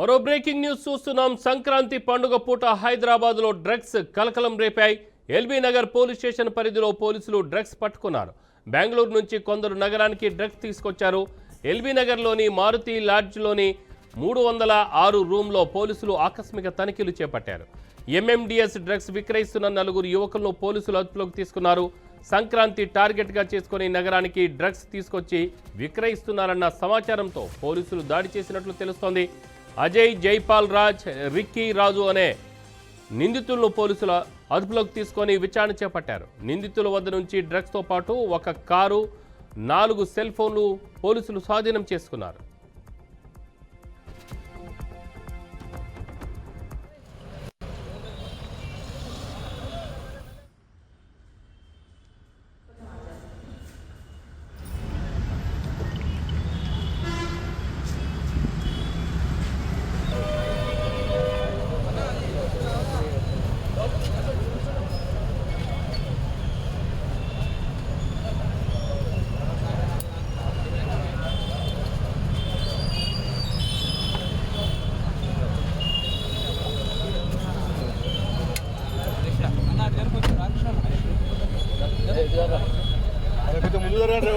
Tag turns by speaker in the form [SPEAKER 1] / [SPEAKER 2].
[SPEAKER 1] మరో breaking news చూస్తున్నాం. సంక్రాంతి పండుగ పూట హైదరాబాద్ లో డ్రగ్స్ కలకలం రేపాయి. ఎల్బీ నగర్ పోలీస్ స్టేషన్ పరిధిలో పోలీసులు డ్రగ్స్ పట్టుకున్నారు. బెంగళూరు నుంచి కొందరు నగరానికి డ్రగ్స్ తీసుకొచ్చారు. ఎల్బీ నగర్లోని మారుతి లాడ్జ్లోని 306 రూమ్లో పోలీసులు ఆకస్మిక తనిఖీలు చేపట్టారు. ఎంఎండిఎస్ డ్రగ్స్ విక్రయిస్తున్న 4 యువకులను పోలీసులు అదుపులోకి తీసుకున్నారు. సంక్రాంతి టార్గెట్గా చేసుకుని నగరానికి డ్రగ్స్ తీసుకొచ్చి విక్రయిస్తున్నారన్న సమాచారంతో పోలీసులు దాడి చేసినట్లు తెలుస్తోంది. అజయ్, జైపాల్ రాజ్, రిక్కీ రాజు అనే నిందితులను పోలీసులు అదుపులోకి తీసుకొని విచారణ చేపట్టారు. నిందితుల వద్ద నుంచి డ్రగ్స్తో పాటు ఒక కారు, 4 సెల్ ఫోన్లు పోలీసులు స్వాధీనం చేసుకున్నారు.
[SPEAKER 2] కొంచెం ముందు జరగండి.